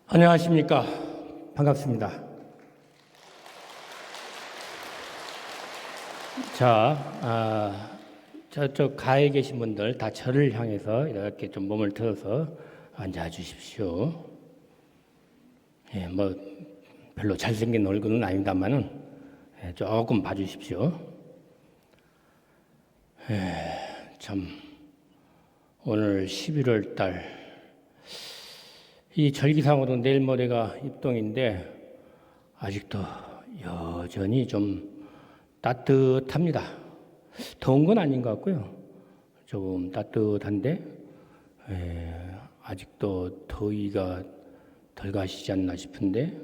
안녕하십니까. 반갑습니다. 저쪽 가에 계신 분들 다 저를 향해서 이렇게 좀 몸을 들어서 앉아 주십시오. 뭐 별로 잘생긴 얼굴은 아닙니다만은 조금 봐주십시오. 참 오늘 11월 달 이 절기상으로 내일 모레가 입동인데 아직도 여전히 좀 따뜻합니다. 더운 건 아닌 것 같고요. 조금 따뜻한데 아직도 더위가 덜 가시지 않나 싶은데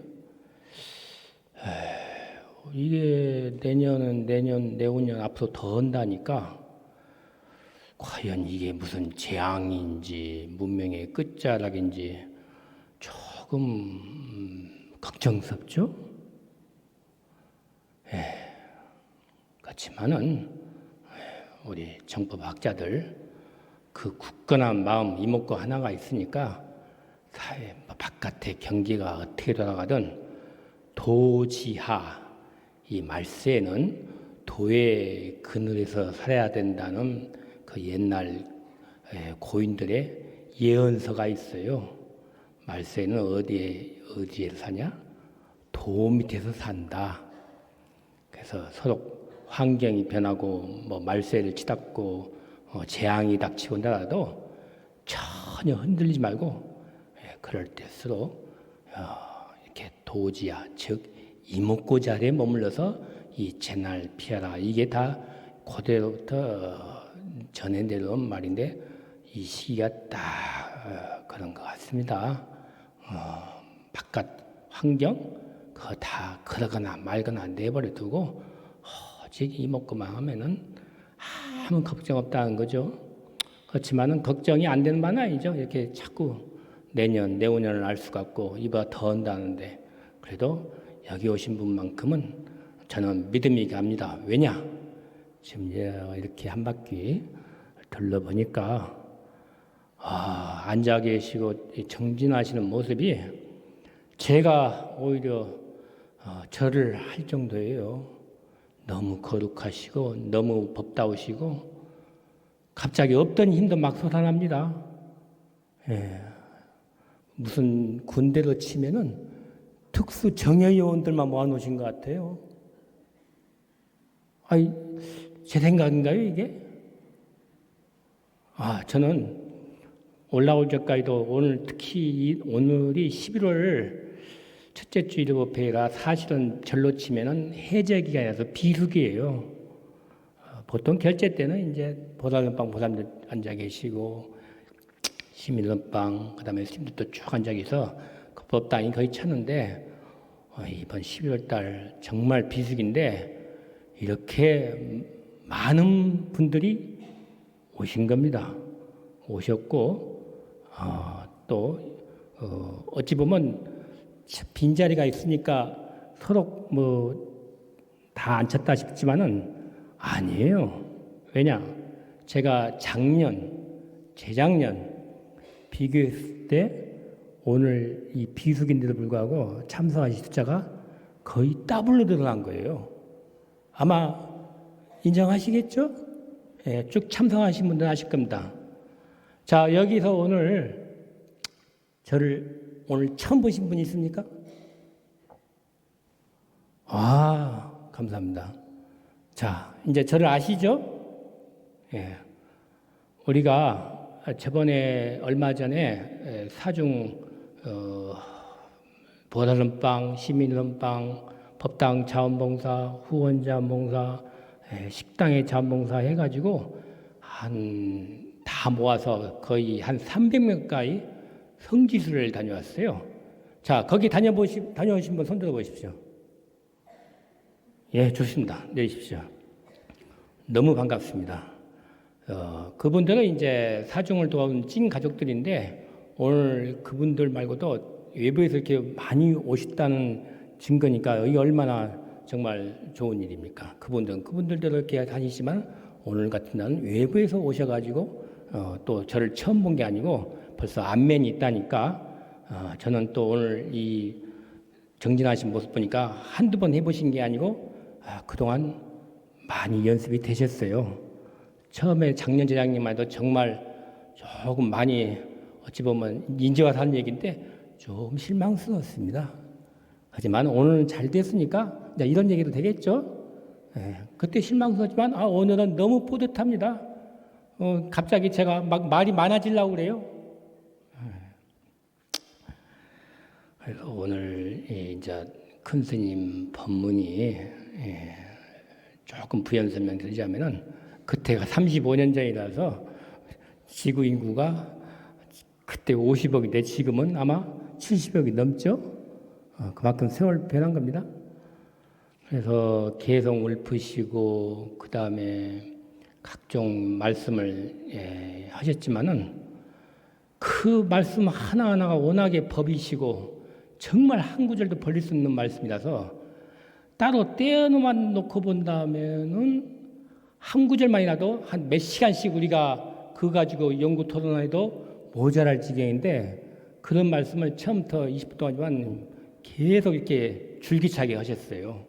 이게 내후년 앞으로 더 온다니까 과연 이게 무슨 재앙인지 문명의 끝자락인지 조금 걱정스럽죠? 그렇지만은 우리 정법학자들 그 굳건한 마음 이목구 하나가 있으니까 사회 바깥의 경기가 어떻게 돌아가든 도지하 이 말세에는 도의 그늘에서 살아야 된다는 그 옛날 고인들의 예언서가 있어요. 말세는 어디에 사냐? 도 밑에서 산다. 그래서 서로 환경이 변하고 뭐 말세를 치닫고 재앙이 닥치고 나라도 전혀 흔들리지 말고 그럴 때일수록 이렇게 도지야 즉 이목구 자리에 머물러서 이 재날 피하라. 이게 다 고대로부터 전해 내려온 말인데 이 시기가 딱 그런 것 같습니다. 바깥 환경 그거 다 그러거나 말거나 내버려 두고 오직 이목구만 하면은 아무 걱정 없다는 거죠. 그렇지만은 걱정이 안 되는 바는 아니죠. 이렇게 자꾸 내후년을 알 수가 없고 이보다 더 온다는데 그래도 여기 오신 분만큼은 저는 믿음이 갑니다. 왜냐? 지금 이렇게 한 바퀴 둘러보니까 앉아 계시고 정진하시는 모습이 제가 오히려 절을 할 정도예요. 너무 거룩하시고 너무 법다우시고 갑자기 없던 힘도 막 솟아납니다. 무슨 군대로 치면은 특수 정예요원들만 모아놓으신 것 같아요. 제 생각인가요, 이게? 저는 올라올 적까지도 특히 오늘이 11월 첫째 주 일곱회가 사실은 절로 치면은 해제 기간이라서 비수기예요. 보통 결제 때는 이제 보살론방 보살님들 앉아 계시고 시민론방 그다음에 스님들도 쭉 앉아 계서 그 법당이 거의 찼는데 이번 11월 달 정말 비수기인데 이렇게 많은 분들이 오신 겁니다. 오셨고 또 어찌 보면 빈자리가 있으니까 서로 뭐 다 앉혔다 싶지만은 아니에요. 왜냐? 제가 재작년 비교했을 때 오늘 이 비수기인데도 불구하고 참석하신 숫자가 거의 더블로 늘어난 거예요. 아마 인정하시겠죠? 쭉 참석하신 분들은 아실 겁니다. 자, 여기서 오늘 저를 오늘 처음 보신 분이 있습니까? 감사합니다. 자, 이제 저를 아시죠? 우리가 저번에 얼마 전에 사중 보살론방, 시민론방, 법당 자원봉사, 후원 자원봉사, 식당의 자원봉사 해가지고 다 모아서 거의 한 300명 가까이 성지수를 다녀왔어요. 자, 거기 다녀오신 분 손 들어보십시오. 좋습니다. 내리십시오. 너무 반갑습니다. 그분들은 이제 사중을 도와온 찐 가족들인데 오늘 그분들 말고도 외부에서 이렇게 많이 오셨다는 증거니까 이게 얼마나 정말 좋은 일입니까? 그분들도 이렇게 다니지만 오늘 같은 날은 외부에서 오셔가지고 또 저를 처음 본 게 아니고 벌써 안면이 있다니까 저는 또 오늘 이 정진하신 모습 보니까 한두 번 해보신 게 아니고 그동안 많이 연습이 되셨어요. 처음에 작년 재작년만 해도 정말 조금 많이 어찌 보면 인지와 사는 얘기인데 좀 실망스러웠습니다. 하지만 오늘은 잘 됐으니까 이제 이런 얘기도 되겠죠. 그때 실망스럽지만 오늘은 너무 뿌듯합니다. 갑자기 제가 막 말이 많아지려고 그래요. 그래서 오늘 이제 큰 스님 법문이 조금 부연 설명드리자면은 그때가 35년 전이라서 지구 인구가 그때 50억인데 지금은 아마 70억이 넘죠. 그만큼 세월 변한 겁니다. 그래서 개성을 푸시고 그 다음에 각종 말씀을 하셨지만은 그 말씀 하나하나가 워낙에 법이시고 정말 한 구절도 벌릴 수 없는 말씀이라서 따로 떼어놓만 놓고 본다면은 한 구절만이라도 한 몇 시간씩 우리가 그거 가지고 연구 토론해도 모자랄 지경인데 그런 말씀을 처음부터 20분 동안만 계속 이렇게 줄기차게 하셨어요.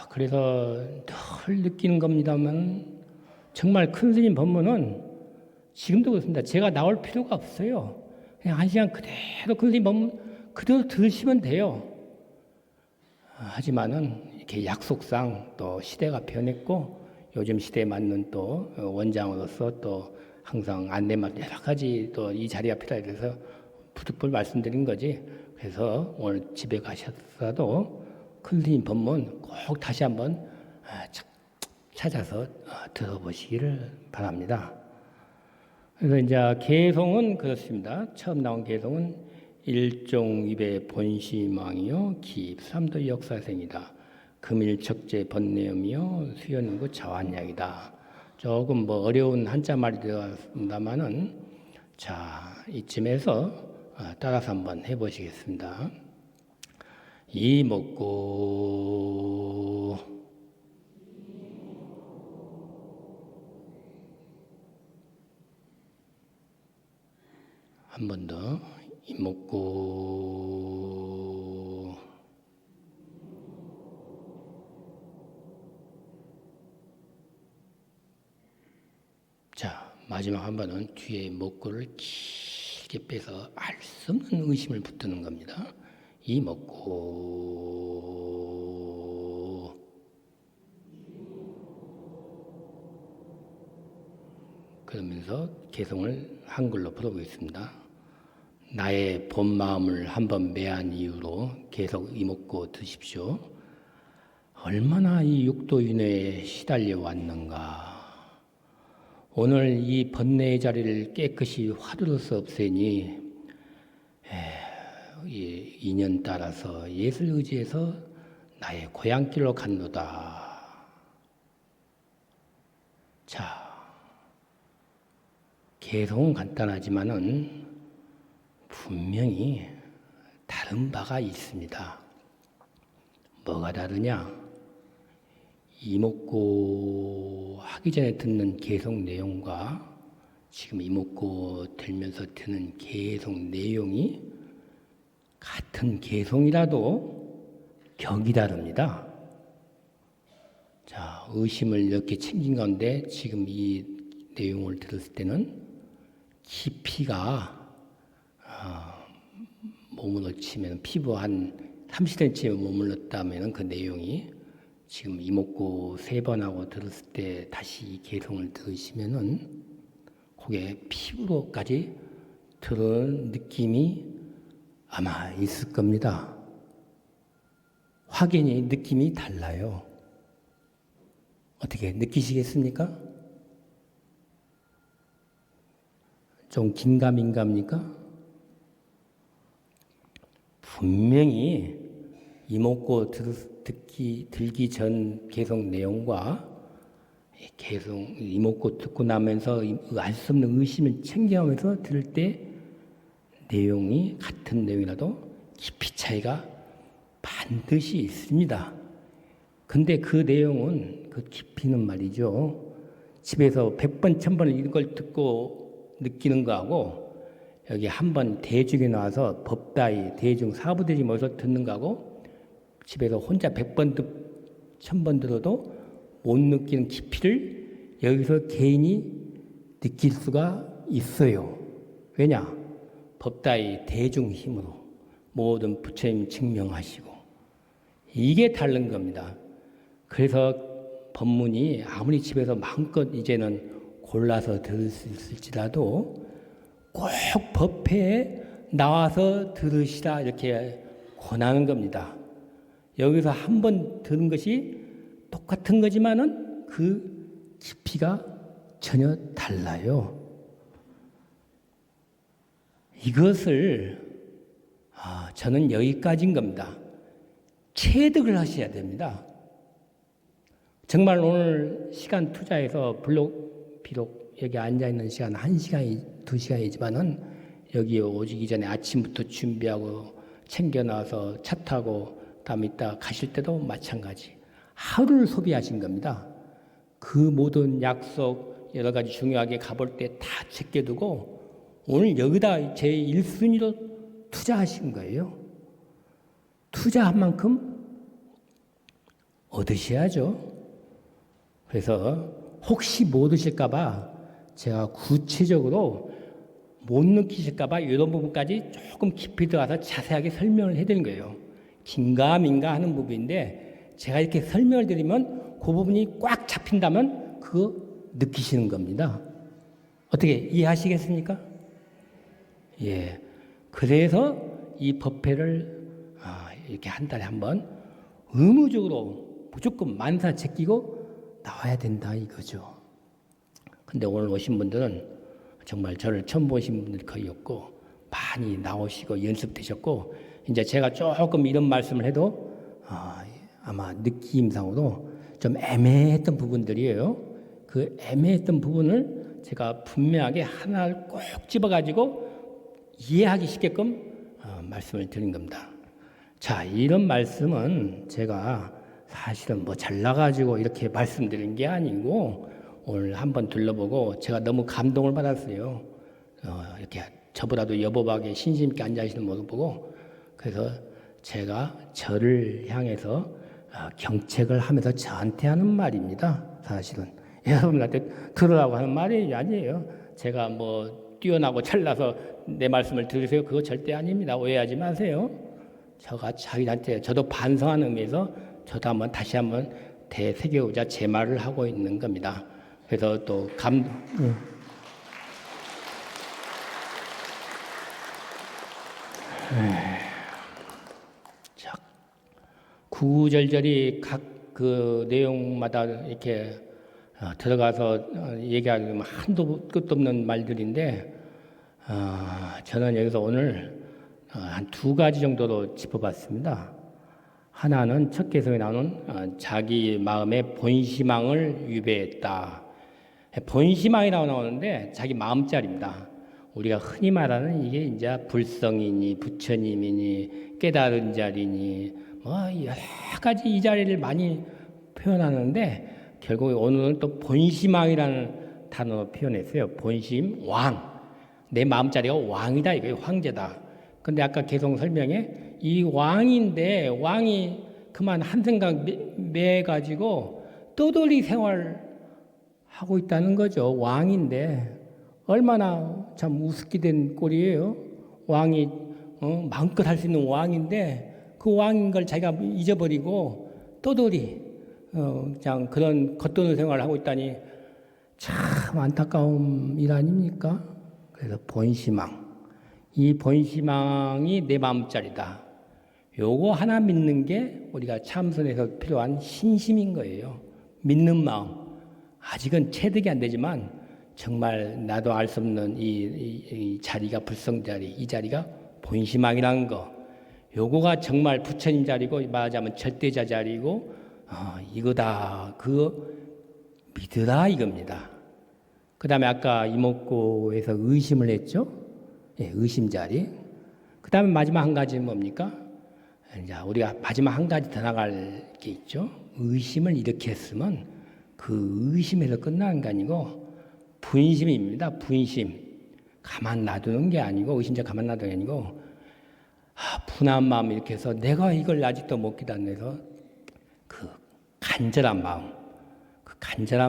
그래서 늘 느끼는 겁니다만 정말 큰 스님 법문은 지금도 그렇습니다. 제가 나올 필요가 없어요. 그냥 한 시간 그대로 큰 스님 법문 그대로 들으시면 돼요. 하지만은 이렇게 약속상 또 시대가 변했고 요즘 시대에 맞는 또 원장으로서 또 항상 안내만 여러 가지 또 이 자리가 필요해 서 부득불 말씀드린 거지. 그래서 오늘 집에 가셨어도 큰 스님 법문 꼭 다시 한번 찾아서 들어보시기를 바랍니다. 그래서 이제 개송은 그렇습니다. 처음 나온 개송은 일종입의 본심왕이요 기입삼도 역사생이다. 금일척제 번뇌음이요 수연구 자환약이다. 조금 뭐 어려운 한자말이 들어갔습니다만은 자 이쯤에서 따라서 한번 해보시겠습니다. 이 먹고 한 번 더 이 먹고 자 마지막 한 번은 뒤에 먹고를 길게 빼서 알 수 없는 의심을 붙드는 겁니다. 이 먹고 그러면서 개성을 한글로 풀어보겠습니다. 나의 본 마음을 한번 매한 이유로 계속 이먹고 드십시오. 얼마나 이 육도윤회에 시달려 왔는가. 오늘 이 번뇌의 자리를 깨끗이 화두로서 없애니 이 인연 따라서 예술 의지에서 나의 고향길로 갔노다. 자, 개성은 간단하지만은 분명히 다른 바가 있습니다. 뭐가 다르냐? 이목고 하기 전에 듣는 개성 내용과 지금 이목고 들면서 듣는 개성 내용이 같은 개성이라도 격이 다릅니다. 자, 의심을 이렇게 챙긴 가운데 지금 이 내용을 들었을 때는 깊이가 몸으로 치면 피부 한 30cm 머물렀다면 그 내용이 지금 이목구 3번 하고 들었을 때 다시 이 개성을 들으시면은 그게 피부로까지 들은 느낌이 아마 있을 겁니다. 확연히 느낌이 달라요. 어떻게 느끼시겠습니까? 좀 긴가민가입니까? 분명히 이목구 들기 전 개성 내용과 이목구 듣고 나면서 알 수 없는 의심을 챙겨가면서 들을 때 내용이 같은 내용이라도 깊이 차이가 반드시 있습니다. 근데 그 내용은 그 깊이는 말이죠. 집에서 100번, 1000번 이걸 듣고 느끼는 거하고 여기 한번 대중에 나와서 법다이, 대중, 사부대중 모여서 듣는 거하고 집에서 혼자 100번, 1000번 들어도 못 느끼는 깊이를 여기서 개인이 느낄 수가 있어요. 왜냐? 법다이 대중 힘으로 모든 부처님 증명하시고 이게 다른 겁니다. 그래서 법문이 아무리 집에서 마음껏 이제는 골라서 들을 수 있을지라도 꼭 법회에 나와서 들으시라 이렇게 권하는 겁니다. 여기서 한 번 들은 것이 똑같은 거지만은 그 깊이가 전혀 달라요. 이것을 저는 여기까지인 겁니다. 체득을 하셔야 됩니다. 정말 오늘 시간 투자해서 비록 여기 앉아있는 시간 1시간, 2시간이지만은 여기 오기 전에 아침부터 준비하고 챙겨놔서 차 타고 다음 이따 가실 때도 마찬가지. 하루를 소비하신 겁니다. 그 모든 약속 여러 가지 중요하게 가볼 때 다 제껴두고 오늘 여기다 제 1순위로 투자하신 거예요. 투자한 만큼 얻으셔야죠. 그래서 혹시 못 얻으실까봐 제가 구체적으로 못 느끼실까봐 이런 부분까지 조금 깊이 들어가서 자세하게 설명을 해드린 거예요. 긴가민가 하는 부분인데 제가 이렇게 설명을 드리면 그 부분이 꽉 잡힌다면 그거 느끼시는 겁니다. 어떻게 이해하시겠습니까? 예. 그래서 이 법회를 이렇게 한 달에 한 번 의무적으로 무조건 만사 제끼고 나와야 된다 이거죠. 근데 오늘 오신 분들은 정말 저를 처음 보신 분들이 거의 없고 많이 나오시고 연습되셨고 이제 제가 조금 이런 말씀을 해도 아마 느낌상으로 좀 애매했던 부분들이에요. 그 애매했던 부분을 제가 분명하게 하나를 꼭 집어가지고 이해하기 쉽게끔 말씀을 드린 겁니다. 자, 이런 말씀은 제가 사실은 뭐 잘나가지고 이렇게 말씀드린 게 아니고 오늘 한번 둘러보고 제가 너무 감동을 받았어요. 이렇게 저보다도 여보하게 신심 있게 앉아있는 모습 보고 그래서 제가 저를 향해서 경책을 하면서 저한테 하는 말입니다. 사실은 여러분한테 들으라고 하는 말이 아니에요. 제가 뭐 뛰어나고 잘나서 내 말씀을 들으세요. 그거 절대 아닙니다. 오해하지 마세요. 저가 자기한테 저도 반성하는 의미에서 저도 다시 한번 되새겨오자 제 말을 하고 있는 겁니다. 그래서 또 자, 구구절절히 각 그 내용마다 이렇게 들어가서 얘기하면 한도 끝도 없는 말들인데 저는 여기서 오늘 한 2가지 정도로 짚어봤습니다. 하나는 첫 개성에 나오는 자기 마음의 본시망을 유배했다. 본시망이라고 나오는데 자기 마음자리입니다. 우리가 흔히 말하는 이게 이제 불성이니 부처님이니 깨달은 자리니 뭐 여러 가지 이 자리를 많이 표현하는데 결국 오늘은 또 본시망이라는 단어로 표현했어요. 본심 왕. 내 마음자리가 왕이다. 이게 황제다. 근데 아까 개성 설명에 이 왕인데 왕이 그만 한 생각 매가지고 떠돌이 생활하고 있다는 거죠. 왕인데 얼마나 참 우습게 된 꼴이에요. 왕이 마음껏 할 수 있는 왕인데 그 왕인 걸 자기가 잊어버리고 떠돌이 그냥 그런 겉도는 생활을 하고 있다니 참 안타까운 일 아닙니까? 그래서 본시망. 이 본시망이 내 마음자리다. 요거 하나 믿는 게 우리가 참선에서 필요한 신심인 거예요. 믿는 마음. 아직은 체득이 안 되지만 정말 나도 알 수 없는 이 자리가 불성자리, 이 자리가 본시망이라는 거. 요거가 정말 부처님 자리고 말하자면 절대자 자리고 이거다. 그거 믿으라 이겁니다. 그 다음에 아까 이목구에서 의심을 했죠. 예, 의심 자리. 그 다음에 마지막 한 가지는 뭡니까? 이제 우리가 마지막 한 가지 더 나갈 게 있죠. 의심을 이렇게 했으면 그 의심에서 끝나는 게 아니고 분심입니다. 분심. 가만 놔두는 게 아니고 의심자 가만 놔두는 게 아니고 분한 마음 이렇게 해서 내가 이걸 아직도 못 기다려서 그 간절한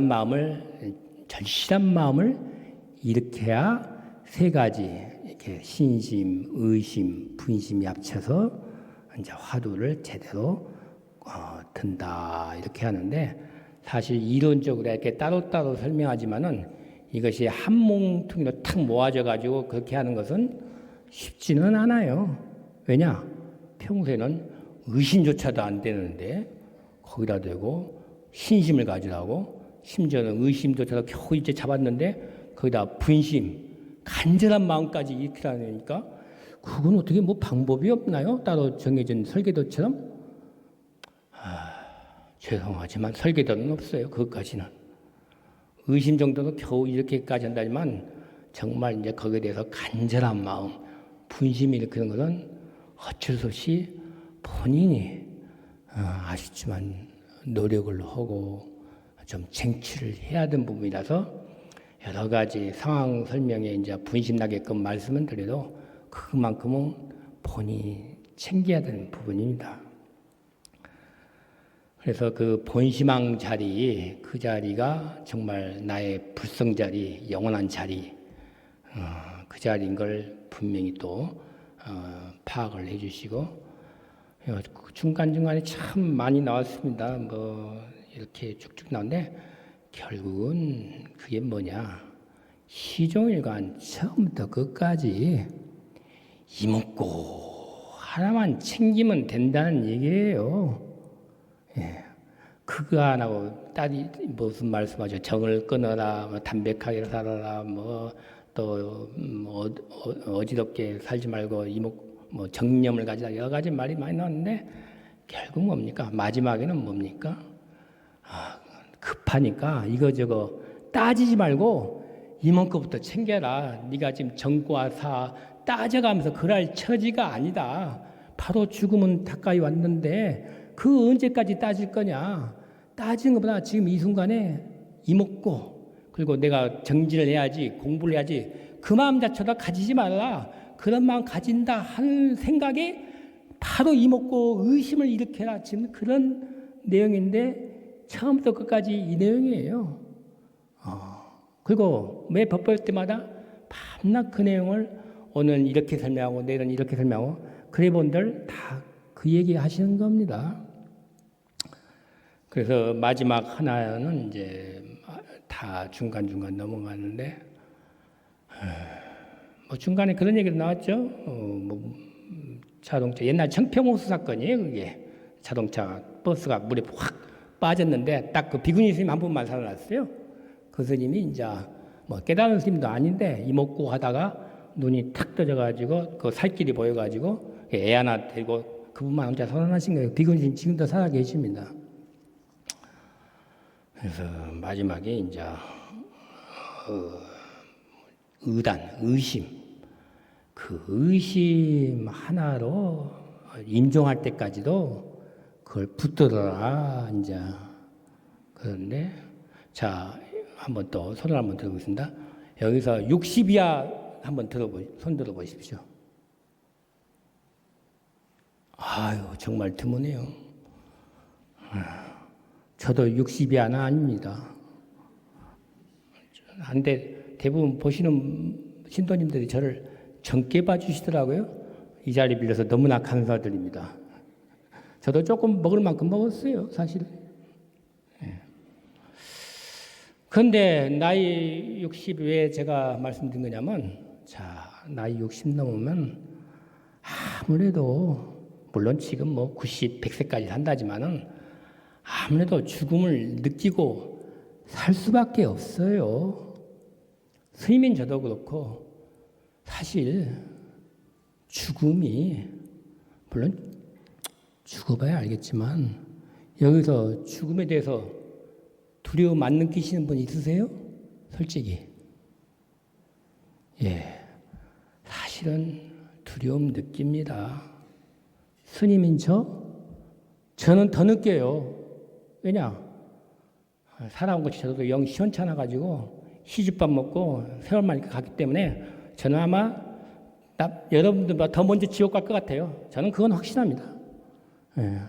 마음을 절실한 마음을 일으켜야 세 가지 이렇게 신심, 의심, 분심이 합쳐서 이제 화두를 제대로 든다 이렇게 하는데 사실 이론적으로 이렇게 따로따로 설명하지만은 이것이 한 뭉퉁이로 탁 모아져 가지고 그렇게 하는 것은 쉽지는 않아요. 왜냐? 평소에는 의심조차도 안 되는데 거기다 대고 신심을 가지라고 심지어는 의심조차도 겨우 이제 잡았는데 거기다 분심, 간절한 마음까지 일으키라니까 그건 어떻게 뭐 방법이 없나요? 따로 정해진 설계도처럼? 죄송하지만 설계도는 없어요. 그것까지는. 의심 정도는 겨우 이렇게까지 한다지만 정말 이제 거기에 대해서 간절한 마음, 분심이 일으키는 것은 어쩔 수 없이 본인이 아쉽지만 노력을 하고 좀 쟁취를 해야 되는 부분이라서 여러 가지 상황 설명에 이제 분심 나게끔 말씀을 드려도 그만큼은 본인이 챙겨야 되는 부분입니다. 그래서 그 본심왕 자리, 그 자리가 정말 나의 불성 자리, 영원한 자리, 그 자리인 걸 분명히 또 파악을 해주시고 중간중간에 참 많이 나왔습니다. 뭐 이렇게 쭉쭉 나오는데 결국은 그게 뭐냐? 시종일관 처음부터 끝까지 이먹고 하나만 챙기면 된다는 얘기예요. 예. 그거 안 하고 딸이 무슨 말씀하죠? 정을 끊어라, 뭐 담백하게 살아라, 뭐 또 어지럽게 살지 말고 뭐 정념을 가지라 여러 가지 말이 많이 나왔는데 결국 뭡니까? 마지막에는 뭡니까? 급하니까 이거저거 따지지 말고 이만큼부터 챙겨라. 네가 지금 정과 사 따져가면서 그럴 처지가 아니다. 바로 죽음은 가까이 왔는데 그 언제까지 따질 거냐. 따지는 것보다 지금 이 순간에 이먹고 그리고 내가 정진을 해야지 공부를 해야지 그 마음 자체도 가지지 말라. 그런 마음 가진다 하는 생각에 바로 이먹고 의심을 일으켜라. 지금 그런 내용인데 처음부터 끝까지 이 내용이에요. 그리고 매 법볼 때마다 밤낮 그 내용을 오늘 이렇게 설명하고 내일은 이렇게 설명하고 그래 본들 다 그 얘기 하시는 겁니다. 그래서 마지막 하나는 이제 다 중간중간 넘어가는데 뭐 중간에 그런 얘기도 나왔죠. 뭐 자동차 옛날 청평호수 사건이에요. 그게 자동차 버스가 물에 확 빠졌는데 딱 그 비구니 스님 한 분만 살아났어요. 그 스님이 이제 뭐 깨달은 스님도 아닌데 이먹고 하다가 눈이 탁 떠져가지고 그 살길이 보여가지고 애 하나 데리고 그분만 혼자 살아나신 거예요. 비구니 스님 지금도 살아 계십니다. 그래서 마지막에 이제 의단, 의심, 그 의심 하나로 임종할 때까지도 그걸 붙들어라 이제 그런데 자 한번 또 손을 한번 들어보겠습니다. 여기서 60 이하 한번 손 들어보십시오. 아유 정말 드무네요. 저도 60 이하는 아닙니다. 한데 대부분 보시는 신도님들이 저를 젊게 봐주시더라고요. 이 자리 빌려서 너무나 감사드립니다. 저도 조금 먹을 만큼 먹었어요, 사실. 그런데 나이 60 왜 제가 말씀드린 거냐면, 자, 나이 60 넘으면 아무래도 물론 지금 뭐 90, 100세까지 산다지만은 아무래도 죽음을 느끼고 살 수밖에 없어요. 스님인 저도 그렇고 사실 죽음이 물론 죽어봐야 알겠지만 여기서 죽음에 대해서 두려움 안 느끼시는 분 있으세요? 솔직히. 예, 사실은 두려움 느낍니다. 스님인 저는 더 느껴요. 왜냐? 살아온 것이 저도 영 시원찮아가지고 시집밥 먹고 세월만 이렇게 갔기 때문에 저는 아마 여러분들보다 더 먼저 지옥 갈 것 같아요. 저는 그건 확신합니다. 예.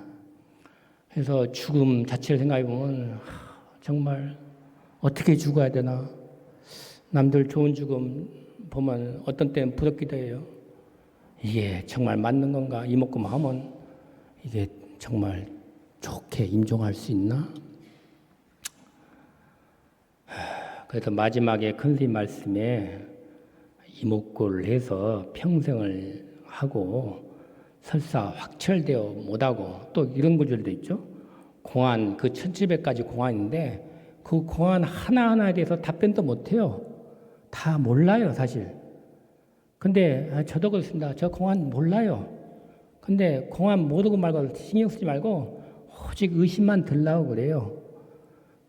그래서 죽음 자체를 생각해 보면 정말 어떻게 죽어야 되나. 남들 좋은 죽음 보면 어떤 때는 부럽기도 해요. 이게 정말 맞는 건가? 이목구만 하면 이게 정말 좋게 임종할 수 있나? 그래서 마지막에 큰 스님 말씀에 이목구를 해서 평생을 하고 설사 확철되어 못하고 또 이런 구절도 있죠. 공안 그 1700가지 공안인데 그 공안 하나하나에 대해서 답변도 못해요. 다 몰라요 사실. 근데 저도 그렇습니다. 저 공안 몰라요. 근데 공안 모르고 말고 신경 쓰지 말고 오직 의심만 들라고 그래요.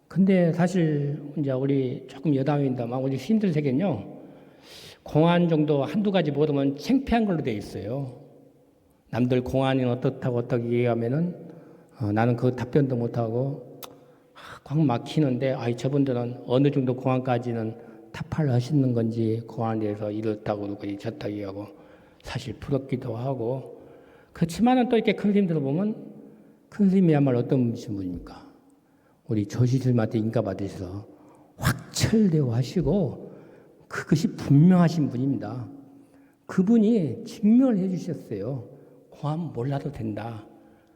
근데 사실 이제 우리 조금 여담입니다만 우리 스님들 세계는요. 공안 정도 한두 가지 모르면 창피한 걸로 돼 있어요. 남들 공안이 어떻다고 어떻게 얘기하면은 나는 그 답변도 못하고 꽉 막히는데 저분들은 어느 정도 공안까지는 타파를 하시는 건지 공안에 대해서 이렇다고 그러고 저렇다고 얘기하고 사실 부럽기도 하고 그렇지만은 또 이렇게 큰 스님 들어보면 큰 스님이야말로 어떤 분입니까? 우리 조시스님한테 인가 받으셔서 확철대오 하시고 그것이 분명하신 분입니다. 그분이 증명을 해주셨어요. 공안 몰라도 된다.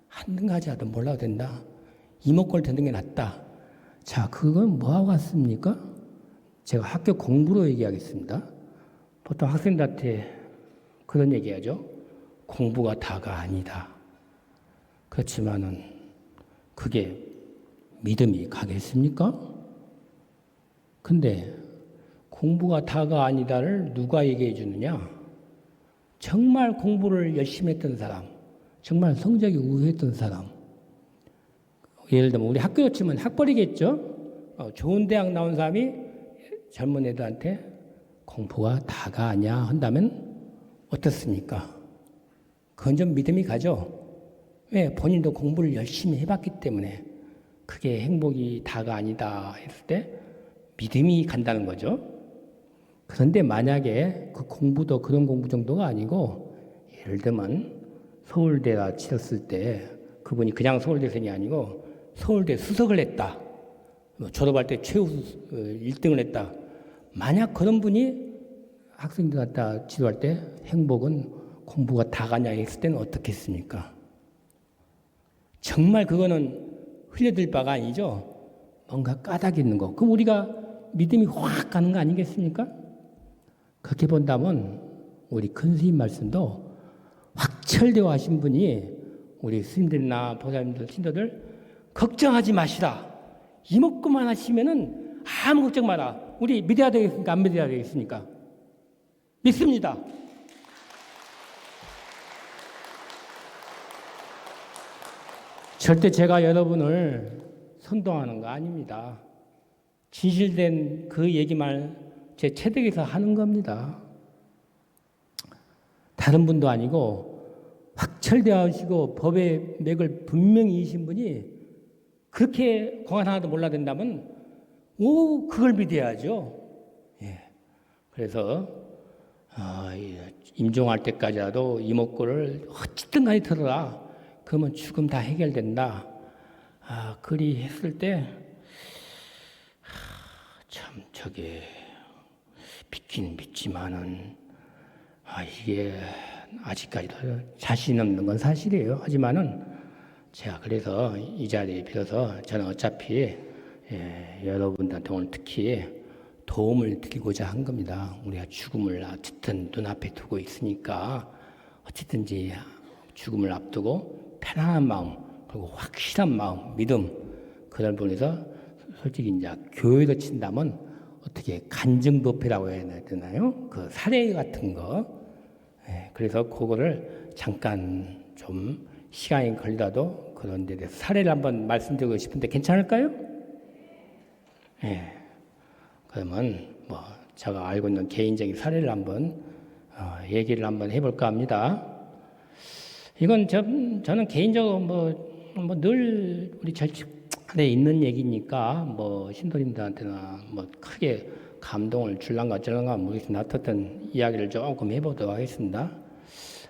한 가지라도 몰라도 된다. 이목구를 듣는 게 낫다. 자, 그건 뭐하고 같습니까? 제가 학교 공부로 얘기하겠습니다. 보통 학생들한테 그런 얘기하죠. 공부가 다가 아니다. 그렇지만은 그게 믿음이 가겠습니까? 근데 공부가 다가 아니다를 누가 얘기해 주느냐? 정말 공부를 열심히 했던 사람, 정말 성적이 우수했던 사람. 예를 들면 우리 학교 치면 학벌이겠죠? 좋은 대학 나온 사람이 젊은 애들한테 공부가 다가 아니야 한다면 어떻습니까? 그건 좀 믿음이 가죠. 왜? 본인도 공부를 열심히 해봤기 때문에 그게 행복이 다가 아니다 했을 때 믿음이 간다는 거죠. 그런데 만약에 그 공부도 그런 공부 정도가 아니고 예를 들면 서울대가 치렀을 때 그분이 그냥 서울대생이 아니고 서울대 수석을 했다. 졸업할 때 최우 1등을 했다. 만약 그런 분이 학생들 갖다 지도할 때 행복은 공부가 다가냐 했을 때는 어떻겠습니까? 정말 그거는 흘려들 바가 아니죠. 뭔가 까닭이 있는 거. 그럼 우리가 믿음이 확 가는 거 아니겠습니까? 그렇게 본다면 우리 큰 스님 말씀도 확철되어 하신 분이 우리 스님들이나 보살님들, 신도들 걱정하지 마시라. 이목구만 하시면은 아무 걱정 마라. 우리 믿어야 되겠습니까? 안 믿어야 되겠습니까? 믿습니다. 절대 제가 여러분을 선동하는 거 아닙니다. 진실된 그 얘기만 제 체득에서 하는 겁니다. 다른 분도 아니고 확철대하시고 법의 맥을 분명히 이신 분이 그렇게 공안 하나도 몰라 된다면 그걸 믿어야죠. 예. 그래서 임종할 때까지라도 이목구를 어쨌든 간에 들어라. 그러면 죽음 다 해결된다. 그리 했을 때 참 저게 믿긴 믿지만은 이게 아직까지도 자신 없는 건 사실이에요. 하지만은 제가 그래서 이 자리에 빌어서 저는 어차피 여러분들한테 오늘 특히 도움을 드리고자 한 겁니다. 우리가 죽음을 어쨌든 눈앞에 두고 있으니까 어쨌든지 죽음을 앞두고 편안한 마음 그리고 확실한 마음, 믿음 그런 분에서 솔직히 이제 교회로 친다면 어떻게 간증법회라고 해야 되나요? 그 사례 같은 거. 그래서 그거를 잠깐 좀 시간이 걸리더라도 그런 데 대해서 사례를 한번 말씀드리고 싶은데 괜찮을까요? 그러면 뭐 제가 알고 있는 개인적인 사례를 한번 얘기를 한번 해볼까 합니다. 이건 저는 개인적으로 늘 우리 절집안에 있는 얘기니까 뭐 신도님들한테나 뭐 크게 감동을 줄란가 저란가 모르겠습니다. 어떻든 이야기를 조금 해보도록 하겠습니다.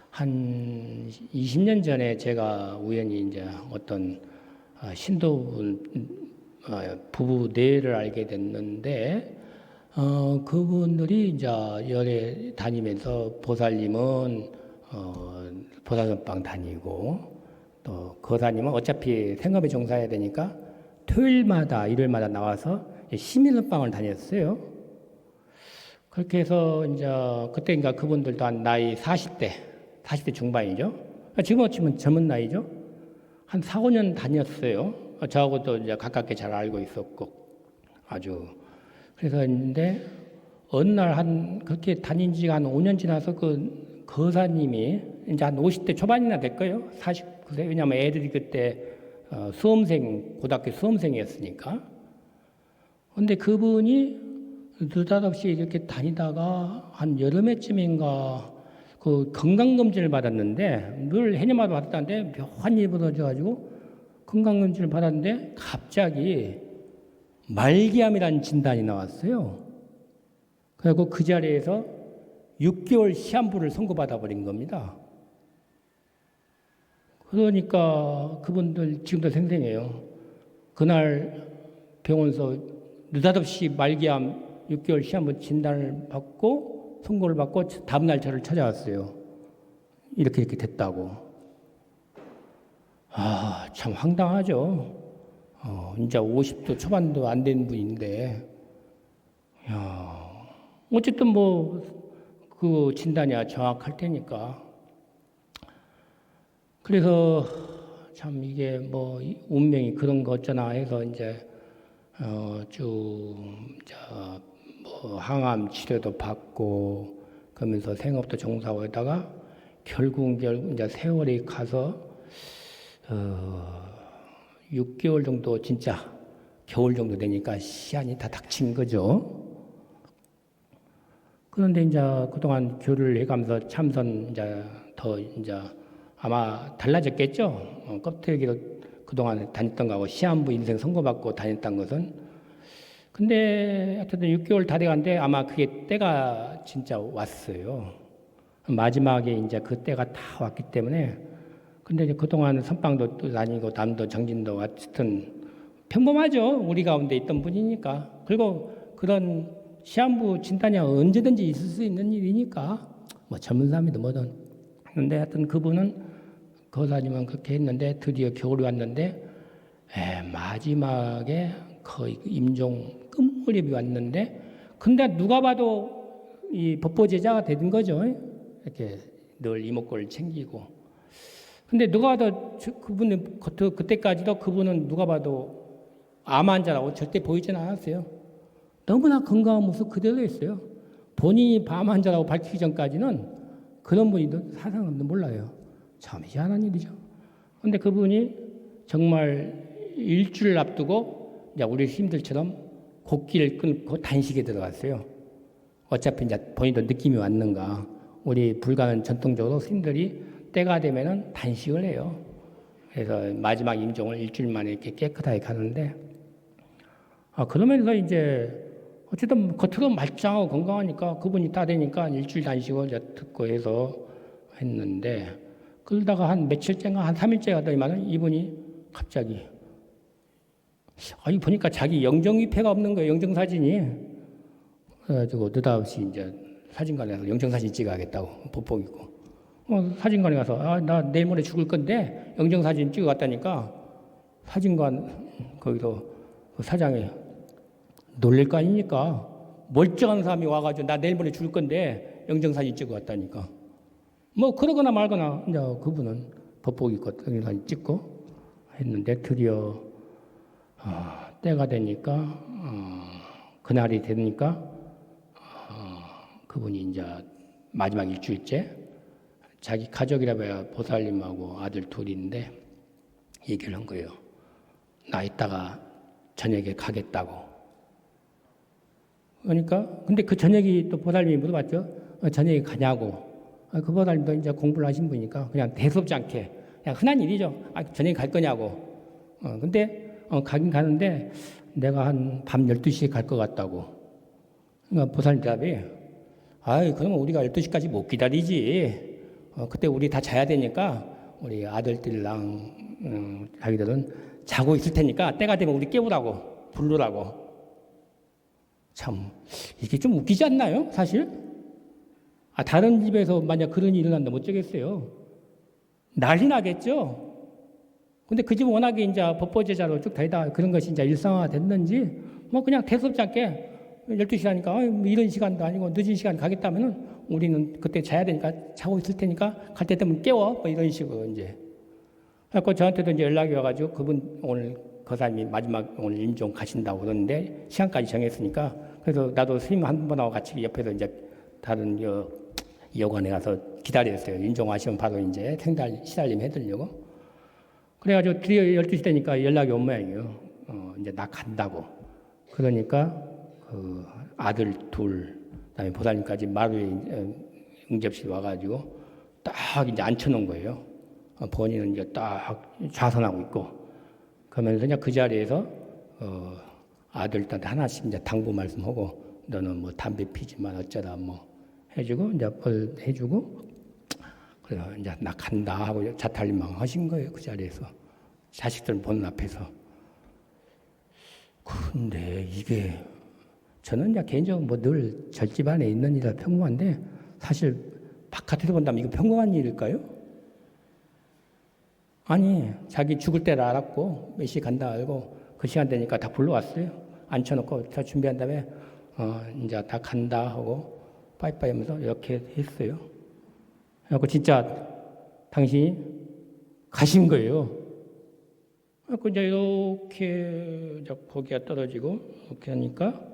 한 20년 전에 제가 우연히 이제 어떤 신도분 부부 뇌를 알게 됐는데, 그분들이 이제 열에 다니면서 보살님은 보살선방 다니고, 또 거사님은 어차피 생업에 종사해야 되니까 토요일마다 일요일마다 나와서 시민선방을 다녔어요. 그렇게 해서 이제 그때 그러니까 그분들도 한 나이 40대 중반이죠. 지금 어쩌면 젊은 나이죠. 한 4, 5년 다녔어요. 저하고도 이제 가깝게 잘 알고 있었고 아주. 그래서 있는데 어느 날 한 그렇게 다닌 지가 한 5년 지나서 그 거사님이 이제 한 50대 초반이나 될 거예요. 49세. 왜냐하면 애들이 그때 고등학교 수험생이었으니까. 근데 그분이 느닷없이 이렇게 다니다가 한 여름에쯤인가 그 건강검진을 받았는데, 늘 해년마다 받았다는데 묘한 일이 벌어져가지고 건강검진을 받았는데 갑자기 말기암이라는 진단이 나왔어요. 그리고 그 자리에서 6개월 시한부를 선고받아 버린 겁니다. 그러니까 그분들 지금도 생생해요. 그날 병원에서 느닷없이 말기암 6개월 시한부 진단을 받고 선고를 받고 다음날 저를 찾아왔어요. 이렇게 됐다고. 참 황당하죠. 이제 50도 초반도 안 된 분인데, 어쨌든 뭐 그 진단이야 정확할 테니까. 그래서 참 이게 뭐 운명이 그런 거 어쩌나 해서 이제 뭐 항암 치료도 받고 그러면서 생업도 종사하고 있다가 결국 이제 세월이 가서 6개월 정도 진짜 겨울 정도 되니까 시한이 다 닥친 거죠. 그런데 이제 그동안 교류를 해가면서 참선 이제 더 이제 아마 달라졌겠죠. 껍데기로 그동안 다녔던 거하고 시한부 인생 선고받고 다녔던 것은. 근데 하여튼 6개월 다 돼간데 아마 그게 때가 진짜 왔어요. 마지막에 이제 그 때가 다 왔기 때문에. 근데 이제 그동안 선방도 또 다니고 남도 정진도 하여튼 평범하죠. 우리 가운데 있던 분이니까. 그리고 그런 시한부 진단이 언제든지 있을 수 있는 일이니까 뭐 젊은 사람이든 뭐든. 근데 하여튼 그분은 거사님은 그렇게 했는데 드디어 겨울이 왔는데 마지막에 거의 임종 끝무렵이 왔는데, 근데 누가 봐도 이 법보제자가 되는 거죠. 이렇게 늘 이목구를 챙기고. 근데 누가 봐도 그분은 그때까지도 그분은 누가 봐도 암 환자라고 절대 보이지는 않았어요. 너무나 건강한 모습 그대로였어요. 본인이 암 환자라고 밝히기 전까지는 그런 분이 사상은 몰라요. 참 희한한 일이죠. 근데 그분이 정말 일주일 앞두고 이제 우리 스님들처럼 곡기를 끊고 단식에 들어갔어요. 어차피 이제 본인도 느낌이 왔는가. 우리 불가는 전통적으로 스님들이 때가 되면은 단식을 해요. 그래서 마지막 임종을 일주일 만에 이렇게 깨끗하게 가는데, 그러면서 이제 어쨌든 겉으로 말짱하고 건강하니까 그분이 다 되니까 일주일 단식을 이제 듣고 해서 했는데, 그러다가 한 며칠째인가 한 3일째 가더니만 이분이 갑자기 보니까 자기 영정위패가 없는 거예요. 영정사진이. 그래가지고 느닷없이 이제 사진관에 가서 영정사진 찍어야겠다고 보복 입고 사진관에 가서 나 내일 모레 죽을 건데 영정사진 찍어갔다니까 사진관 거기서 그 사장이 놀랄 거 아닙니까? 멀쩡한 사람이 와가지고 나 내일 모레 죽을 건데 영정사진 찍어갔다니까. 뭐 그러거나 말거나 이제 그분은 법복 입고 영정사진 찍고 했는데 드디어 때가 되니까 그날이 되니까 그분이 이제 마지막 일주일째 자기 가족이라 봐야 보살님하고 아들 둘인데 얘기를 한 거예요. 나 이따가 저녁에 가겠다고. 그러니까 근데 그 저녁이 또 보살님이 물어봤죠. 저녁에 가냐고. 그 보살님도 이제 공부를 하신 분이니까 그냥 대수롭지 않게 그냥 흔한 일이죠. 저녁에 갈 거냐고. 근데 가긴 가는데 내가 한 밤 12시에 갈 것 같다고. 그러니까 보살님 대답이, 아이, 그러면 우리가 12시까지 못 기다리지. 그때 우리 다 자야 되니까 우리 아들들랑 자기들은 자고 있을 테니까 때가 되면 우리 깨우라고, 부르라고. 참, 이게 좀 웃기지 않나요, 사실? 다른 집에서 만약 그런 일이 일어난다면 어쩌겠어요? 난리 나겠죠? 근데 그 집은 워낙에 이제 법보제자로 쭉 다니다 그런 것이 이제 일상화 됐는지, 뭐 그냥 대수롭지 않게 12시 하니까 뭐 이런 시간도 아니고 늦은 시간 가겠다면은 우리는 그때 자야 되니까 자고 있을 테니까 갈 때 되면 깨워. 뭐 이런 식으로 이제. 그래서 저한테도 이제 연락이 와가지고 그분 오늘 거사님이 마지막 오늘 임종 가신다고 그러는데 시간까지 정했으니까 그래서 나도 스님 한 분하고 같이 옆에서 이제 다른 여관에 가서 기다렸어요. 임종하시면 바로 이제 시달림 해드리려고. 그래가지고 드디어 12시 되니까 연락이 온 모양이에요. 이제 나 간다고. 그러니까 그 아들 둘, 그다음에 보살님까지 마루에 응접실 와가지고 딱 이제 앉혀놓은 거예요. 본인은 이제 딱 좌선하고 있고, 그러면서 그냥 그 자리에서 아들한테 하나씩 이제 당부 말씀하고, 너는 뭐 담배 피지만 어쩌다 뭐 해주고 이제 뭘 해주고, 그래서 이제 나 간다 하고 자탈림망 하신 거예요. 그 자리에서 자식들 보는 앞에서. 근데 이게 저는 이제 개인적으로 뭐 늘 절집안에 있는 일이라 평범한데 사실 바깥에서 본다면 이거 평범한 일일까요? 아니, 자기 죽을 때를 알았고 몇 시 간다 알고 그 시간 되니까 다 불러왔어요. 앉혀놓고 다 준비한 다음에 이제 다 간다 하고 빠이빠이 하면서 이렇게 했어요. 그래갖고 진짜 당신이 가신 거예요. 그래갖고 이제 이렇게 고개가 떨어지고 이렇게 하니까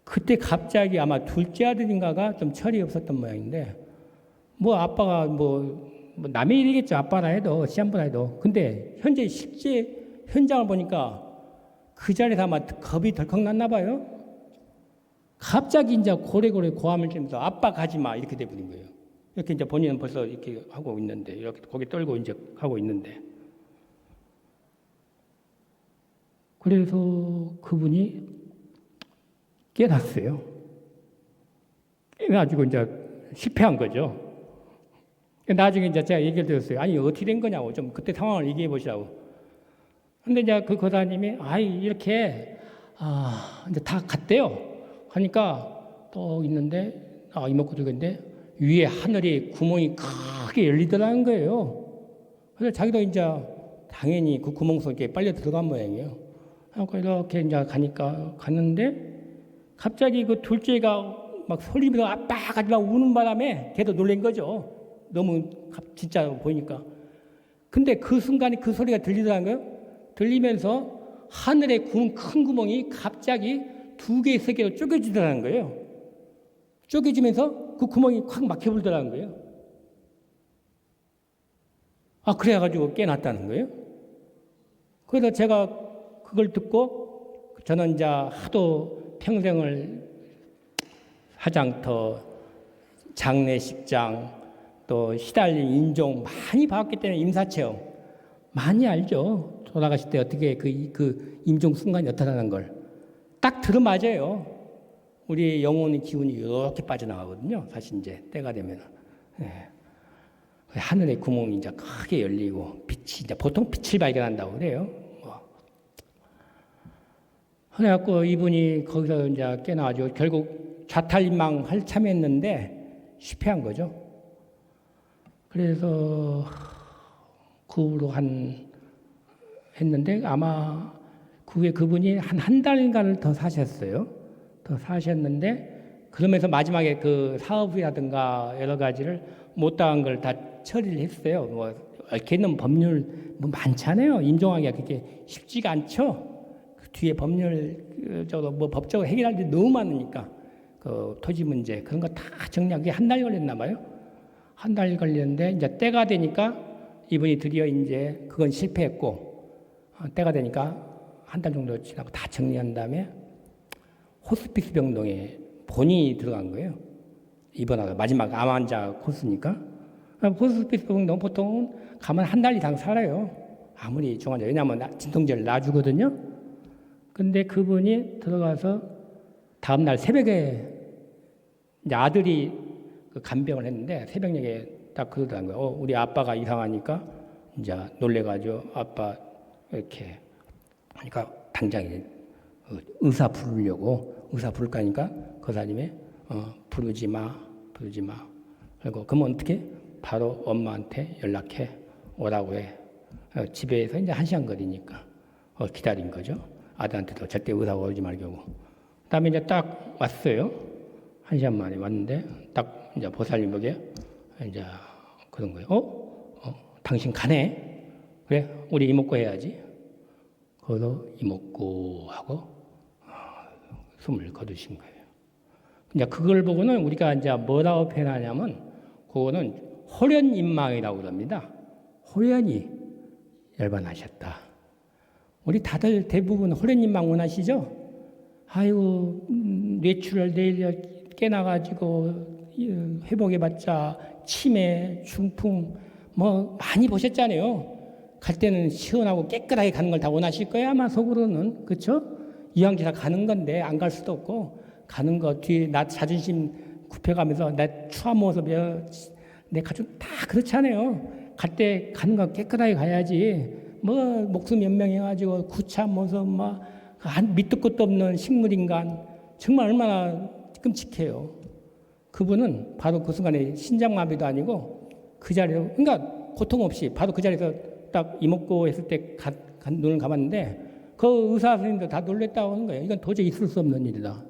그때 갑자기 아마 둘째 아들인가가 좀 철이 없었던 모양인데 뭐 아빠가 뭐 남의 일이겠죠. 아빠라 해도 시한부라 해도. 근데 현재 실제 현장을 보니까 그 자리에서 아마 겁이 덜컥 났나 봐요. 갑자기 이제 고래고래 고함을 지면서 아빠 가지 마 이렇게 돼버린 거예요. 이렇게 이제 본인은 벌써 이렇게 하고 있는데 이렇게 고개 떨고 이제 하고 있는데 그래서 그분이 깨났어요. 깨가지고 이제 실패한 거죠. 나중에 이제 제가 얘기를 드렸어요. 아니, 어떻게 된 거냐고. 좀 그때 상황을 얘기해 보시라고. 근데 이제 그 거사님이, 이렇게, 이제 다 갔대요. 하니까 또 있는데, 이목구 들고 있는데, 위에 하늘이 구멍이 크게 열리더라는 거예요. 그래서 자기도 이제 당연히 그 구멍 속에 빨려 들어간 모양이에요. 그래서 이렇게 이제 갔는데, 갑자기 그 둘째가 막 소리면서 아빠 가지 마 우는 바람에 걔도 놀란 거죠. 너무 진짜 보이니까. 근데 그 순간에 그 소리가 들리더라는 거예요. 들리면서 하늘에 큰 구멍이 갑자기 2개, 3개로 쪼개지더라는 거예요. 쪼개지면서 그 구멍이 확 막혀버리더라는 거예요. 그래가지고 깨났다는 거예요. 그래서 제가 그걸 듣고 저는 이제 하도 평생을 화장터, 장례식장, 또 시달린 인종 많이 봐왔기 때문에 임사체험 많이 알죠. 돌아가실 때 어떻게 그 임종 순간이 어떠다는 걸 딱 들어맞아요. 우리 영혼의 기운이 이렇게 빠져나가거든요. 사실 이제 때가 되면 하늘의 구멍이 이제 크게 열리고 빛이 이제 보통 빛을 발견한다고 그래요. 그래갖고 이분이 거기서 이제 깨나가지고 결국 좌탈림망 한참 했는데 실패한 거죠. 그래서 그 후로 했는데 아마 그 후에 그분이 한 달인가를 더 사셨어요. 더 사셨는데 그러면서 마지막에 그 사업이라든가 여러 가지를 못당한 걸 다 처리를 했어요. 뭐 얽혀 있는 법률 뭐 많잖아요. 임종하기가 그게 쉽지가 않죠. 그 뒤에 법률적으로 뭐 법적으로 해결할 일이 너무 많으니까 그 토지 문제 그런 거 다 정리하기 한 달 걸렸나 봐요. 한 달 걸렸는데 이제 때가 되니까 이분이 드디어 이제 그건 실패했고 때가 되니까 한 달 정도 지나고 다 정리한 다음에 호스피스 병동에 본인이 들어간 거예요. 입원하다 마지막 암 환자 코스니까 호스피스 병동 보통 가면 한 달 이상 살아요. 아무리 중환자 왜냐하면 진통제를 놔주거든요. 근데 그분이 들어가서 다음날 새벽에 이제 아들이 그 간병을 했는데 새벽녘에 딱 그러더라고요. 우리 아빠가 이상하니까 이제 놀래가지고 아빠 이렇게 하니까 당장 의사 부르려고 의사 부를까 하니까 거사님이 부르지 마. 그리고 그러면 어떻게? 바로 엄마한테 연락해 오라고 해. 집에서 이제 1시간 거리니까 기다린 거죠. 아들한테도 절대 의사가 오지 말고. 그다음에 이제 딱 왔어요. 1시간 만에 왔는데 딱 이제 보살님 보게 이제 그런 거예요. 당신 가네? 그래, 우리 이목구 해야지. 거기서 이목구 하고 숨을 거두신 거예요. 이제 그걸 보고는 우리가 이제 뭐라고 표현하냐면 그거는 호련인망이라고 그럽니다. 호련이 열반하셨다. 우리 다들 대부분 호련인망 원하시죠? 아이고 뇌출혈 내일 깨나가지고 회복해봤자 치매, 중풍 뭐 많이 보셨잖아요. 갈 때는 시원하고 깨끗하게 가는 걸 다 원하실 거예요 아마 속으로는. 그렇죠? 이왕지사 가는 건데 안 갈 수도 없고 가는 거 뒤에 나 자존심 굽혀가면서 내 추한 모습 내 가족 다 그렇잖아요. 갈 때 가는 거 깨끗하게 가야지. 뭐 목숨 연명해가지고 구차한 모습 막 밑도 끝도 없는 식물인간 정말 얼마나 끔찍해요. 그분은 바로 그 순간에 신장마비도 아니고 그 자리에서 그러니까 고통 없이 바로 그 자리에서 딱 이목구 했을 때 눈을 감았는데 그 의사 선생님도 다 놀랬다고 하는 거예요. 이건 도저히 있을 수 없는 일이다.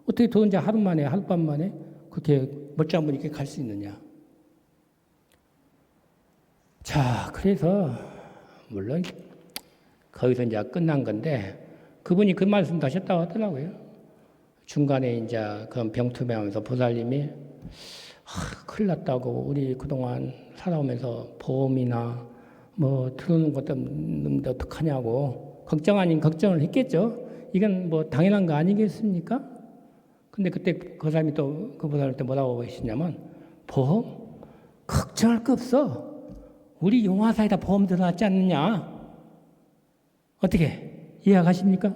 어떻게 도대체 하룻밤 만에 그렇게 멀쩡한 분이 이렇게 갈 수 있느냐. 자, 그래서 물론 거기서 이제 끝난 건데 그분이 그 말씀도 하셨다고 하더라고요. 중간에 이제 그런 병투병하면서 보살님이 큰일 났다고 우리 그동안 살아오면서 보험이나 뭐 들어오는 것도 없는데 어떡하냐고 걱정 아닌 걱정을 했겠죠. 이건 뭐 당연한 거 아니겠습니까? 근데 그때 그 사람이 또 그 보살님 때 뭐라고 하시냐면 보험? 걱정할 거 없어. 우리 용화사에다 보험 들어놨지 않느냐? 어떻게 이해가십니까?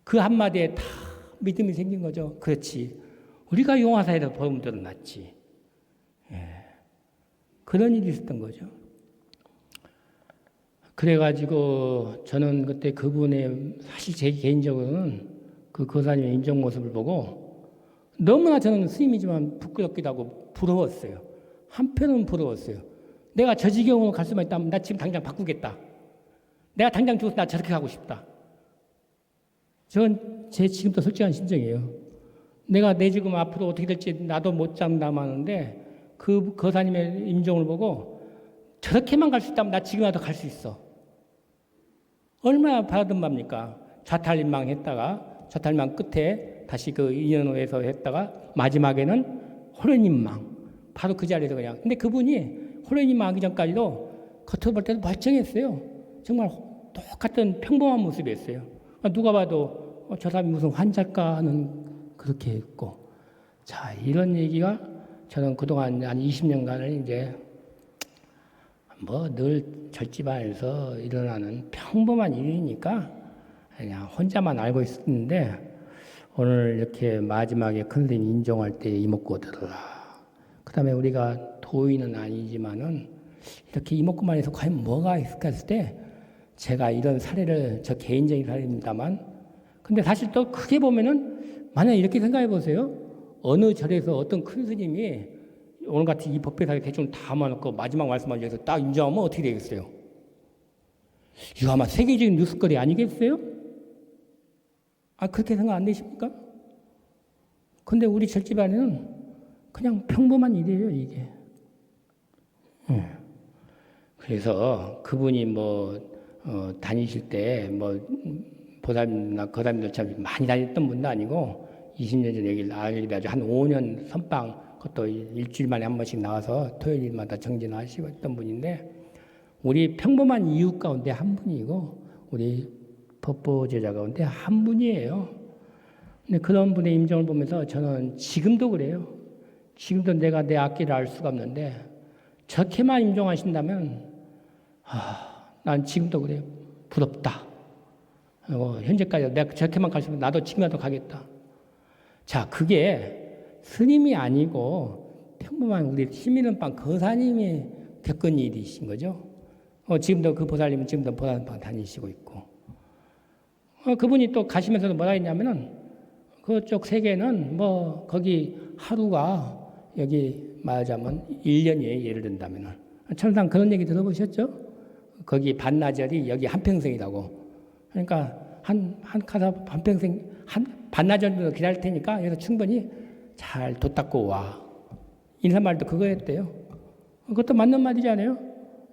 그 한마디에 다 믿음이 생긴 거죠. 그렇지. 우리가 용화사에다 보험 들어놨지. 그런 일이 있었던 거죠. 그래가지고 저는 그때 그분의 사실 제 개인적으로는 그 거사님의 인정 모습을 보고 너무나 저는 스님이지만 부끄럽기도 하고 부러웠어요. 한편은 부러웠어요. 내가 저 지경으로 갈 수만 있다면 나 지금 당장 바꾸겠다. 내가 당장 죽어서 나 저렇게 가고 싶다. 저건 제 지금도 솔직한 심정이에요. 내가 내 지금 앞으로 어떻게 될지 나도 못 장담하는데 그 거사님의 임종을 보고 저렇게만 갈 수 있다면 나 지금이라도 갈 수 있어. 얼마나 바라던 바입니까? 좌탈인망 끝에 다시 그 인연호에서 했다가 마지막에는 호련인망. 바로 그 자리에서 그냥. 근데 그분이 호련인망 하기 전까지도 겉으로 볼 때도 멀쩡했어요. 정말 똑같은 평범한 모습이었어요. 누가 봐도 저 사람이 무슨 환자일까 하는 그렇게 했고. 자, 이런 얘기가 저는 그동안 한 20년간을 이제 뭐 늘 절집안에서 일어나는 평범한 일이니까 그냥 혼자만 알고 있었는데 오늘 이렇게 마지막에 큰 스님 인종할 때 이목구 들어라. 그 다음에 우리가 도인은 아니지만은 이렇게 이목구만 해서 과연 뭐가 있을까 했을 때 제가 이런 사례를 저 개인적인 사례입니다만 근데 사실 또 크게 보면은 만약에 이렇게 생각해 보세요. 어느 절에서 어떤 큰 스님이 오늘같이 이 법회사에 대충 다 모아놓고 마지막 말씀을 위해서 딱 인정하면 어떻게 되겠어요? 이거 아마 세계적인 뉴스거리 아니겠어요? 그렇게 생각 안 되십니까? 근데 우리 절집안에는 그냥 평범한 일이에요, 이게. 그래서 그분이 다니실 때 보살님이나 거사님들 참 많이 다녔던 분도 아니고 20년 전에 여기를 알려가지고 한 5년 선방 그것도 일주일 만에 한 번씩 나와서 토요일마다 정진하시고 했던 분인데 우리 평범한 이웃 가운데 한 분이고 우리 법보제자 가운데 한 분이에요. 근데 그런 분의 임종을 보면서 저는 지금도 그래요. 지금도 내가 내 앞길을 알 수가 없는데 저렇게만 임종하신다면 난 지금도 그래요. 부럽다. 현재까지 내가 저렇게만 갈 수 있으면 나도 지금이라도 가겠다. 자, 그게 스님이 아니고 평범한 우리 시민은방 거사님이 겪은 일이신 거죠. 지금도 그 보살님은 지금도 보살은방 다니시고 있고, 그분이 또 가시면서도 뭐라 했냐면은 그쪽 세계는 뭐 거기 하루가 여기 말하자면 1년이에요. 예를 든다면은 천상 그런 얘기 들어보셨죠? 거기 반나절이 여기 한평생이라고. 그러니까 한 가사 한평생 반나절 정도 기다릴 테니까 여기서 충분히 잘 돛 닦고 와. 인사말도 그거였대요. 그것도 맞는 말이잖아요.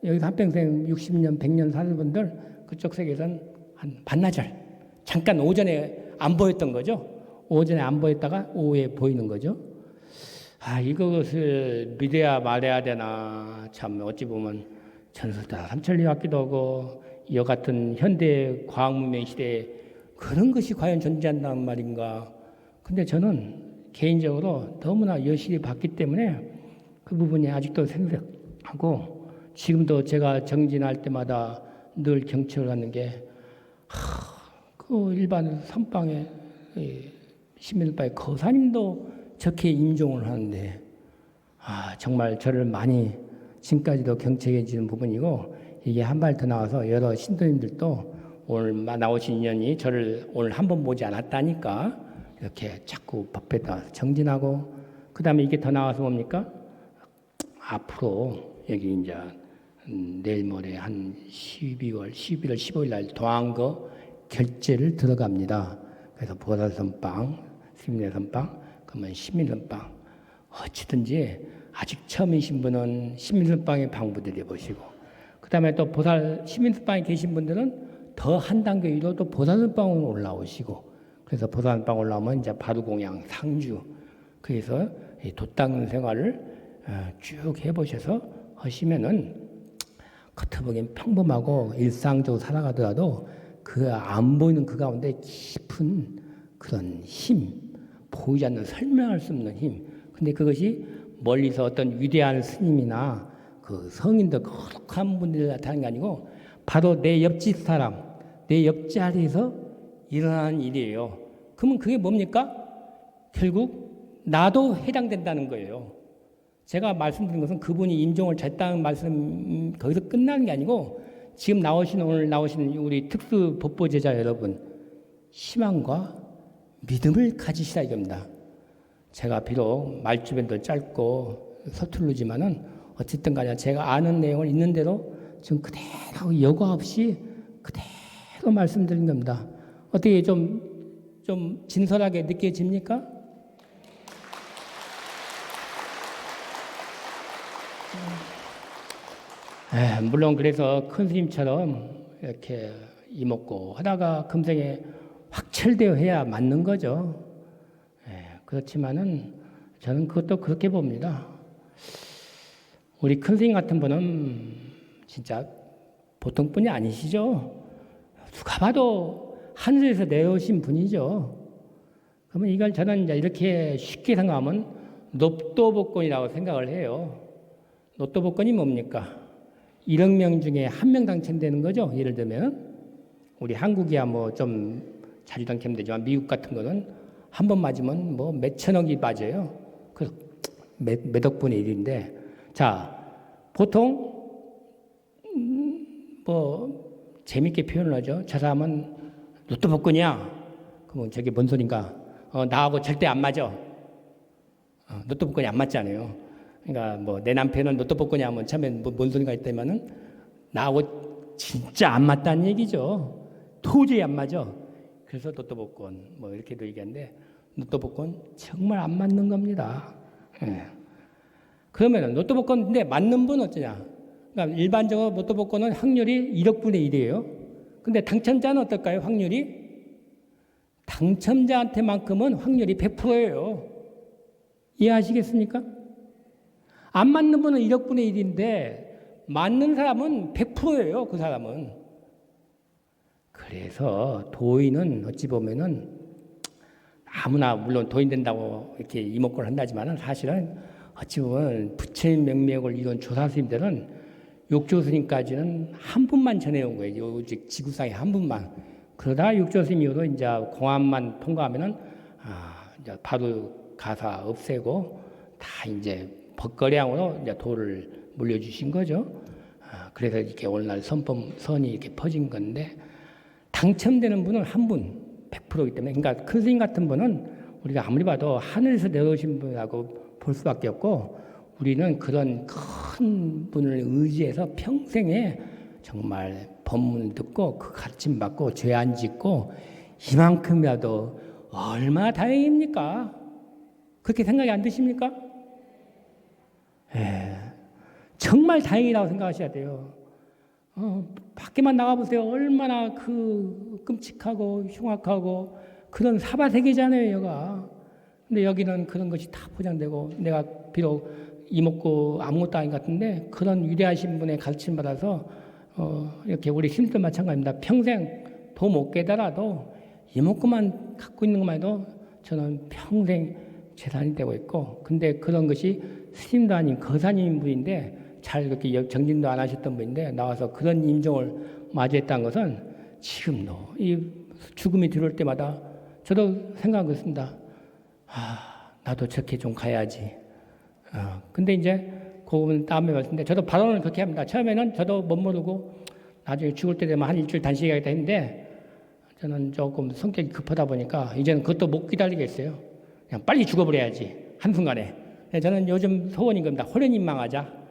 여기서 한평생 60년, 100년 사는 분들 그쪽 세계에서는 한 반나절 잠깐 오전에 안 보였던 거죠. 오전에 안 보였다가 오후에 보이는 거죠. 이것을 믿어야 말해야 되나 참 어찌 보면 전설다 삼천리 같기도 하고 이 같은 현대 과학문명 시대에 그런 것이 과연 존재한다는 말인가. 근데 저는 개인적으로 너무나 여실히 봤기 때문에 그 부분이 아직도 생생하고 지금도 제가 정진할 때마다 늘 경청을 하는 게 그 일반 선방에 시민들방에 거사님도 저렇게 임종을 하는데 정말 저를 많이 지금까지도 경청해지는 부분이고 이게 한 발 더 나와서 여러 신도님들도 오늘 나오신 인연이 저를 오늘 한 번 보지 않았다니까 이렇게 자꾸 법에다 정진하고 그 다음에 이게 더 나와서 뭡니까? 앞으로 여기 이제 내일 모레 한 11월 15일 날 도안거 결제를 들어갑니다. 그래서 보살선방, 시민선방, 그러면 시민선방 어찌든지 아직 처음이신 분은 시민선방에 방부드려 보시고 그 다음에 또 보살 시민선방에 계신 분들은 더 한 단계 위로 또 보살선방으로 올라오시고 그래서 보살선방 올라오면 이제 바루공양 상주 그래서 돛 닦는 생활을 쭉 해보셔서 하시면은 겉으로 보기엔 평범하고 일상적으로 살아가더라도 그 안 보이는 그 가운데 깊은 그런 힘, 보이지 않는 설명할 수 없는 힘. 근데 그것이 멀리서 어떤 위대한 스님이나 그 성인들 거룩한 분들이 나타나는 게 아니고 바로 내 옆집 사람, 내 옆자리에서 일어나는 일이에요. 그러면 그게 뭡니까? 결국 나도 해당된다는 거예요. 제가 말씀드린 것은 그분이 임종을 졌다는 말씀 거기서 끝나는 게 아니고 지금 오늘 나오시는 우리 특수 법보제자 여러분 희망과 믿음을 가지시라 이겁니다. 제가 비록 말주변도 짧고 서툴르지만은 어쨌든 간에 제가 아는 내용을 있는 대로 지금 그대로 여과 없이 그대로 말씀드린 겁니다. 어떻게 좀 진솔하게 느껴집니까? 물론 그래서 큰 스님처럼 이렇게 이먹고 하다가 금생에 확철되어 해야 맞는 거죠. 그렇지만은 저는 그것도 그렇게 봅니다. 우리 큰 스님 같은 분은 진짜 보통 분이 아니시죠. 누가 봐도 하늘에서 내려오신 분이죠. 그러면 이걸 저는 이제 이렇게 쉽게 생각하면 녹도복권이라고 생각을 해요. 녹도복권이 뭡니까? 1억 명 중에 1명 당첨되는 거죠. 예를 들면 우리 한국이야 뭐 좀 자주 당첨되지만 미국 같은 거는 한 번 맞으면 뭐 몇천억이 빠져요. 그 몇 억분의 1인데 자 보통 뭐 재밌게 표현을 하죠. 저 사람은 로또 복권이야. 그러면 저게 뭔 소린가? 나하고 절대 안 맞아. 로또 복권이 안 맞잖아요. 그러니까 뭐 내 남편은 로또 복권이 하면 처음에 뭔 소리가 있다면은 나하고 진짜 안 맞다는 얘기죠. 도저히 안 맞아. 그래서 로또 복권 뭐 이렇게도 얘기하는데 로또 복권 정말 안 맞는 겁니다. 그러면은 로또 복권 근데 맞는 분 어쩌냐? 그러니까 일반적으로 로또 복권은 확률이 1억 분의 1이에요. 근데 당첨자는 어떨까요? 확률이 당첨자한테만큼은 확률이 100%예요. 이해하시겠습니까? 안 맞는 분은 1억 분의 1인데 맞는 사람은 100%예요. 그 사람은. 그래서 도인은 어찌 보면은 아무나 물론 도인 된다고 이렇게 이목구를 한다지만은 사실은 어찌 보면 부처님 명맥을 이룬 조사 스님들은 육조 스님까지는 한 분만 전해온 거예요. 오직 지구상에 한 분만. 그러다 육조 스님 이후로 이제 공안만 통과하면은 이제 바로 가사 없애고 다 이제 법거량으로 이제 도를 물려주신 거죠. 그래서 이렇게 오늘날 선이 이렇게 퍼진 건데 당첨되는 분은 한 분, 100%이기 때문에 그러니까 큰 스님 같은 분은 우리가 아무리 봐도 하늘에서 내려오신 분이라고 볼 수밖에 없고 우리는 그런 큰 분을 의지해서 평생에 정말 법문을 듣고 그 가르침 받고 죄 안 짓고 이만큼이라도 얼마나 다행입니까? 그렇게 생각이 안 드십니까? 정말 다행이라고 생각하셔야 돼요. 밖에만 나가보세요. 얼마나 그 끔찍하고 흉악하고 그런 사바세계잖아요, 여가. 근데 여기는 그런 것이 다 포장되고 내가 비록 이먹고 아무것도 아닌 것 같은데 그런 위대하신 분의 가르침 받아서 이렇게 우리 스님도 마찬가지입니다. 평생 도 못 깨달아도 이먹고만 갖고 있는 것만 해도 저는 평생 재산이 되고 있고 근데 그런 것이 스님도 아닌 거사님 분인데 잘 그렇게 정진도 안 하셨던 분인데 나와서 그런 임종을 맞이했다는 것은 지금도 이 죽음이 들어올 때마다 저도 생각하고 있습니다. 나도 저렇게 좀 가야지. 근데 이제 그건 다음에 말씀인데 저도 발언을 그렇게 합니다. 처음에는 저도 못 모르고 나중에 죽을 때 되면 한 일주일 단식하겠다 했는데 저는 조금 성격이 급하다 보니까 이제는 그것도 못 기다리겠어요. 그냥 빨리 죽어버려야지 한순간에. 저는 요즘 소원인 겁니다. 호련인망하자.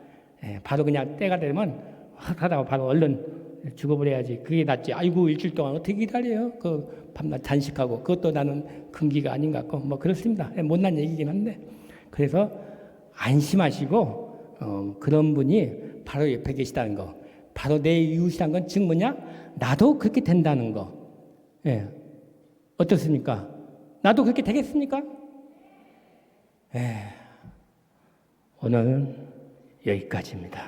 바로 그냥 때가 되면 하다가 바로 얼른 죽어버려야지. 그게 낫지. 아이고 일주일 동안 어떻게 기다려요? 그 밤낮 단식하고 그것도 나는 근기가 아닌 것 같고 뭐 그렇습니다. 못난 얘기긴 한데 그래서 안심하시고 그런 분이 바로 옆에 계시다는 거. 바로 내 이웃이란 건 즉 뭐냐? 나도 그렇게 된다는 거. 어떻습니까? 나도 그렇게 되겠습니까? 오늘은 여기까지입니다.